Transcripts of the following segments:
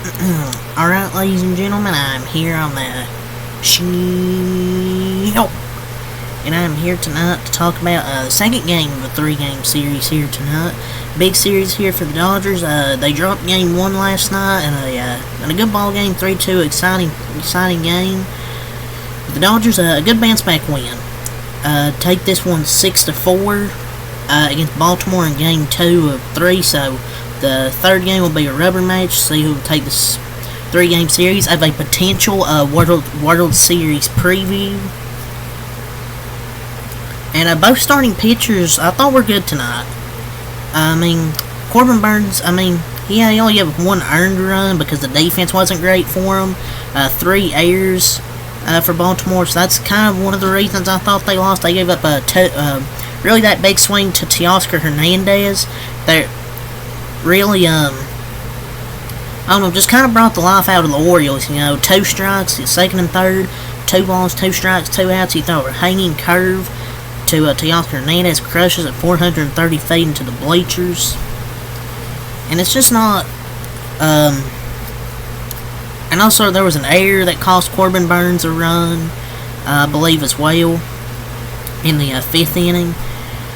Alright, ladies and gentlemen, I'm here on the show, and I'm here tonight to talk about the second game of a three-game series here tonight. Big series here for the Dodgers. They dropped game one last night in a good ball game, 3-2, exciting game. The Dodgers, a good bounce-back win. Take this one 6-4 against Baltimore in game 2 of 3, so the third game will be a rubber match. See who will take this three-game series of a potential World Series preview. And both starting pitchers, I thought were good tonight. Corbin Burns, he only had one earned run because the defense wasn't great for him. 3 errors for Baltimore, so that's kind of one of the reasons I thought they lost. They gave up really that big swing to Teoscar Hernandez. That really, just kind of brought the life out of the Orioles. 2 strikes, second and third, 2 balls, 2 strikes, 2 outs. He threw a hanging curve to Teoscar Hernandez, crushes at 430 feet into the bleachers. And it's just not, and also there was an error that cost Corbin Burns a run, I believe as well, in the 5th inning.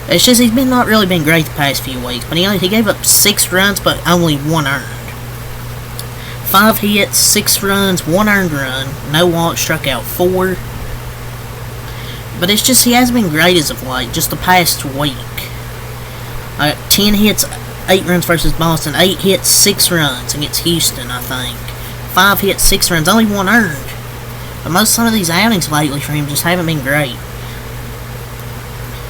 It's just he's not really been great the past few weeks, but he gave up 6 runs, but only 1 earned. 5 hits, 6 runs, 1 earned run, no walks, struck out 4. But it's just he hasn't been great as of late, just the past week. 10 hits, 8 runs versus Boston, 8 hits, 6 runs against Houston, I think. 5 hits, 6 runs, only 1 earned. But some of these outings lately for him just haven't been great.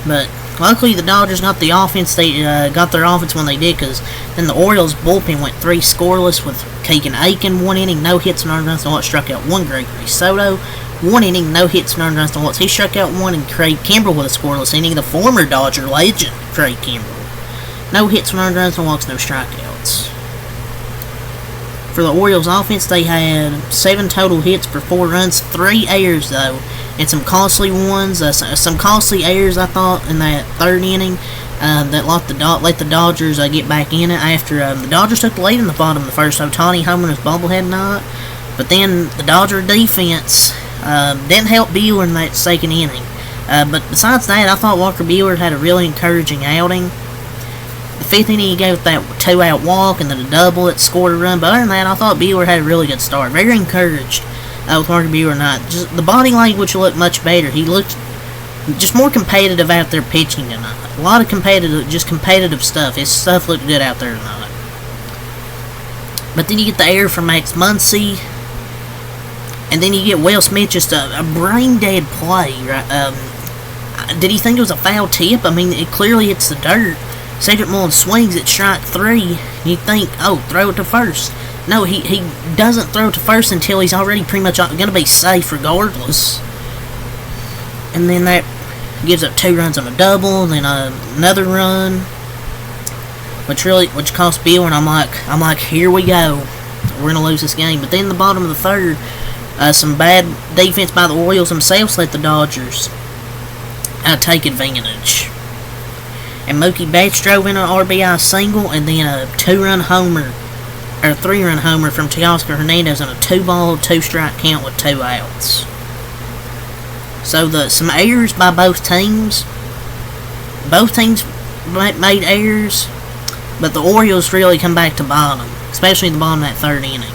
But luckily the Dodgers got the offense. They got their offense when they did, because then the Orioles bullpen went 3 scoreless with Keegan Aiken 1 inning, no hits and earned runs to what, struck out 1. Gregory Soto 1 inning, no hits and earned runs to what, he struck out 1, and Craig Kimbrell with a scoreless inning. The former Dodger legend Craig Kimbrell, no hits and earned runs to walks, no strikeouts. For the Orioles offense, they had 7 total hits for 4 runs, 3 errors though, and some costly ones, some costly errors I thought in that 3rd inning that let the Dodgers get back in it after the Dodgers took the lead in the bottom of the 1st. Ohtani homered his bobblehead night, but then the Dodger defense didn't help Buehler in that 2nd inning. But besides that, I thought Walker Buehler had a really encouraging outing. The 5th inning, he gave that 2-out walk and then a double that scored a run. But other than that, I thought Buehler had a really good start. Very encouraged with Walker Buehler tonight. Just the body language looked much better. He looked just more competitive out there pitching tonight. A lot of competitive stuff. His stuff looked good out there tonight. But then you get the error from Max Muncy, and then you get Will Smith, just a brain-dead play. Right? Did he think it was a foul tip? It clearly hits the dirt. Cedric Mullins swings at strike 3. You think, oh, throw it to first. No, he doesn't throw it to first until he's already pretty much going to be safe regardless. And then that gives up 2 runs on a double, and then another run, which cost Bill. And I'm like, here we go. We're gonna lose this game. But then in the bottom of the 3rd, some bad defense by the Orioles themselves let the Dodgers take advantage. And Mookie Betts drove in an RBI single, and then a 3-run homer from Teoscar Hernandez on a 2-ball, 2-strike count with 2 outs. So some errors by both teams. Both teams made errors, but the Orioles really come back to bottom, especially in the bottom of that 3rd inning.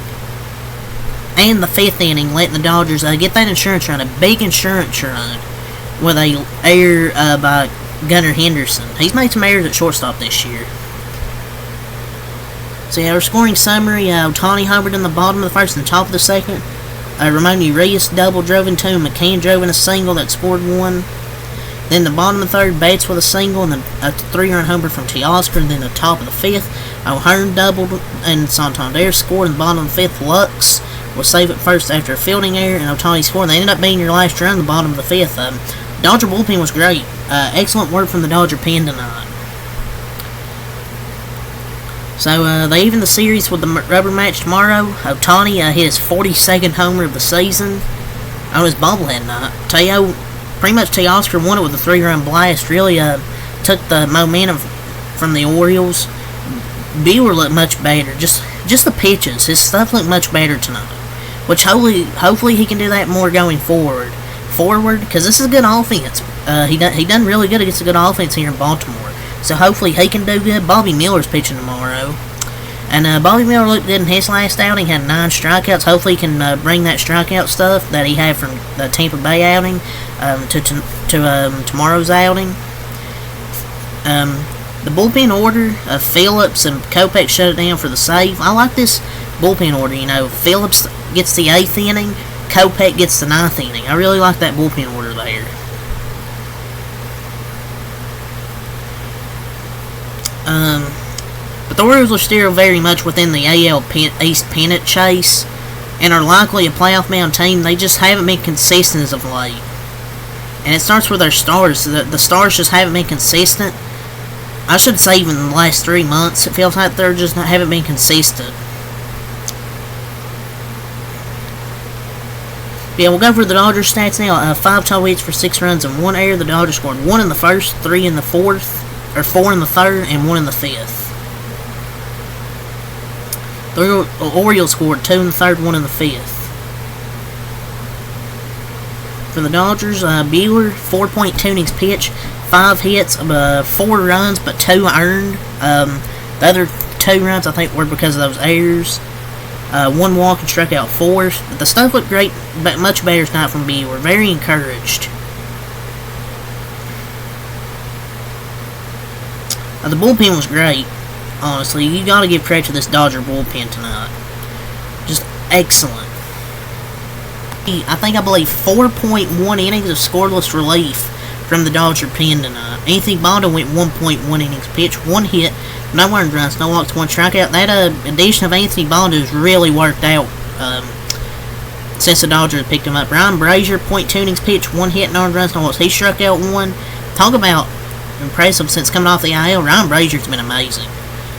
And the 5th inning, letting the Dodgers get that insurance run, a big insurance run, with a error by Gunnar Henderson. He's made some errors at shortstop this year. So our scoring summary: Ohtani homered in the bottom of the 1st and the top of the 2nd. Ramon Urias double drove into him. McCann drove in a single that scored 1. Then the bottom of the 3rd, Bates with a single, and then a 3-run homer from Teoscar. And then the top of the 5th, O'Hearn doubled, and Santander scored. In the bottom of the 5th, Lux was safe at first after a fielding error, and Ohtani scored. And they ended up being your last run in the bottom of the 5th. Dodger bullpen was great. Excellent work from the Dodger pen tonight. So they even the series with the rubber match tomorrow. Ohtani hit his 42nd homer of the season on his bobblehead night. Pretty much Teoscar won it with a 3-run blast. Really took the momentum from the Orioles. Buehler looked much better. Just just the pitches. His stuff looked much better tonight, which hopefully he can do that more going forward, because this is a good offense. He done really good against a good offense here in Baltimore, so hopefully he can do good. Bobby Miller's pitching tomorrow, and Bobby Miller looked good in his last outing. Had 9 strikeouts. Hopefully he can bring that strikeout stuff that he had from the Tampa Bay outing to tomorrow's outing. The bullpen order of Phillips and Kopech shut it down for the save. I like this bullpen order. Phillips gets the 8th inning, Kopech gets the 9th inning. I really like that bullpen order there. But the Orioles are still very much within the AL East pennant chase and are likely a playoff-bound team. They just haven't been consistent as of late. And it starts with their stars. The stars just haven't been consistent. I should say even in the last 3 months, it feels like they're just haven't been consistent. Yeah, we'll go over the Dodgers stats now. 5 total hits for 6 runs and 1 error. The Dodgers scored 1 in the first, 3 in the fourth, or 4 in the third, and 1 in the fifth. The Orioles scored 2 in the third, 1 in the fifth. For the Dodgers, Buehler, 4.2 innings pitched, 5 hits, 4 runs, but 2 earned. The other 2 runs, I think, were because of those errors. 1 walk and struck out 4. But the stuff looked great, but much better tonight from Buehler. Very encouraged. The bullpen was great. Honestly, you got to give credit to this Dodger bullpen tonight. Just excellent. I believe 4.1 innings of scoreless relief from the Dodger pen tonight. Anthony Bondo went 1.1 innings pitched, 1 hit, no earned runs, no walks, 1 strikeout. That addition of Anthony Bondo has really worked out since the Dodgers picked him up. Ryan Brazier, 0.2 innings pitched, 1 hit, no earned runs, no walks. He struck out 1. Talk about impressive since coming off the IL. Ryan Brazier's been amazing.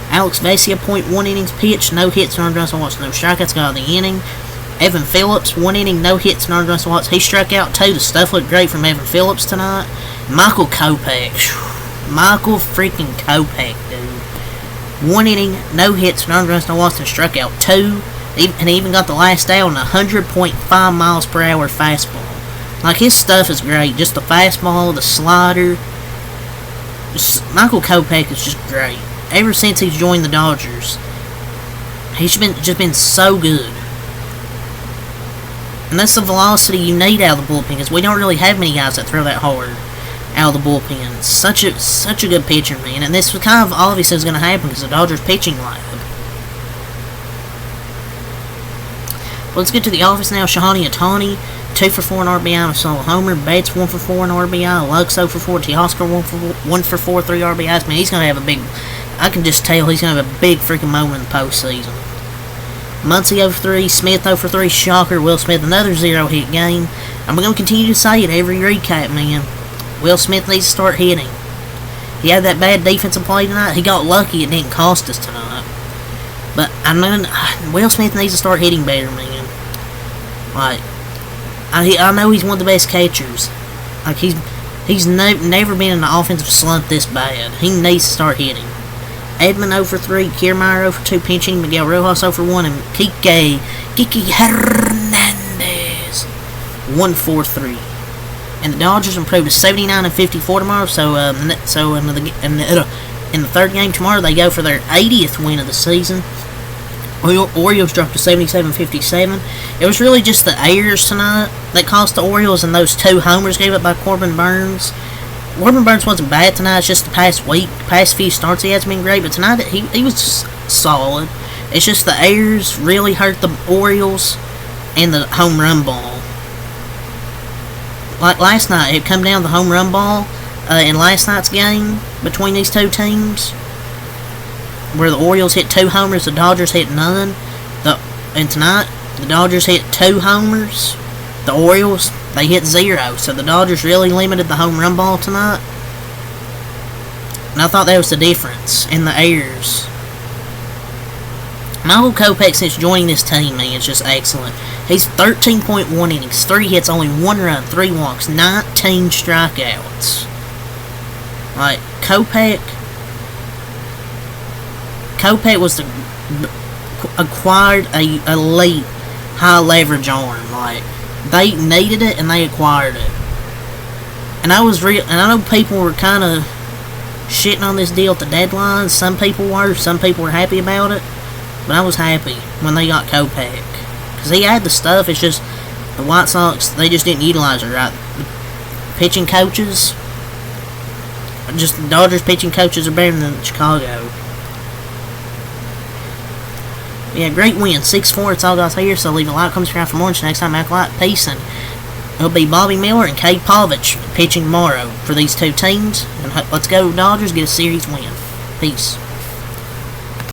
Alex Vesia, 0.1 innings pitched, no hits, no earned runs, no walks, no strikeouts, got out of the inning. Evan Phillips, 1 inning, no hits, no earned runs, no walks. He struck out 2. The stuff looked great from Evan Phillips tonight. Michael Kopech. Michael freaking Kopech, dude. 1 inning, no hits, no earned runs, no walks, and struck out 2. And he even got the last out on a 100.5 miles per hour fastball. Like, his stuff is great. Just the fastball, the slider. Michael Kopech is just great. Ever since he's joined the Dodgers, he's just been so good. And that's the velocity you need out of the bullpen, because we don't really have many guys that throw that hard out of the bullpen. Such a good pitcher, man. And this was kind of obvious it was going to happen because the Dodgers pitching lab. Well, let's get to the office now. Shahani Ohtani, 2 for 4 in RBI and a solo homer. Betts, 1 for 4 in RBI. Lux, 0 for 4. Teoscar, 1 for 4, 3 RBIs. Man, he's going to have a big... I can just tell he's going to have a big freaking moment in the postseason. Muncy 0 for 3, Smith 0 for 3, shocker. Will Smith, another 0-hit game. I'm going to continue to say it every recap, man. Will Smith needs to start hitting. He had that bad defensive play tonight. He got lucky it didn't cost us tonight. But, Will Smith needs to start hitting better, man. Like, I know he's one of the best catchers. Like, he's never been in an offensive slump this bad. He needs to start hitting. Edmund 0 for 3, Kiermaier 0 for 2 pinching, Miguel Rojas 0 for 1, and Kike Hernandez 1 for 3. And the Dodgers improved to 79 and 54 tomorrow. So in the third game tomorrow, they go for their 80th win of the season. Orioles dropped to 77-57. It was really just the errors tonight that cost the Orioles, and those 2 homers gave up by Corbin Burns. Corbin Burns wasn't bad tonight. It's just the past few starts he hasn't been great, but tonight he was just solid. It's just the errors really hurt the Orioles and the home run ball. Like last night, it come down to the home run ball in last night's game between these 2 teams, where the Orioles hit 2 homers, the Dodgers hit none. And tonight, the Dodgers hit 2 homers. The Orioles, they hit 0. So the Dodgers really limited the home run ball tonight. And I thought that was the difference in the errors. Michael Kopech, since joining this team, man, is just excellent. He's 13.1 innings, 3 hits, only 1 run, 3 walks, 19 strikeouts. Like, Kopech was acquired a elite high leverage arm. Like, they needed it and they acquired it. And I know people were kind of shitting on this deal at the deadline. Some people were happy about it, but I was happy when they got Kopech, because he had the stuff. It's just the White Sox, they just didn't utilize it right. The pitching coaches, just the Dodgers pitching coaches are better than Chicago. Yeah, great win, 6-4. It's all guys here. So leave a like, comment, subscribe for more. Until next time, act like peace, and it'll be Bobby Miller and Cade Povich pitching tomorrow for these two teams. And let's go Dodgers, get a series win. Peace.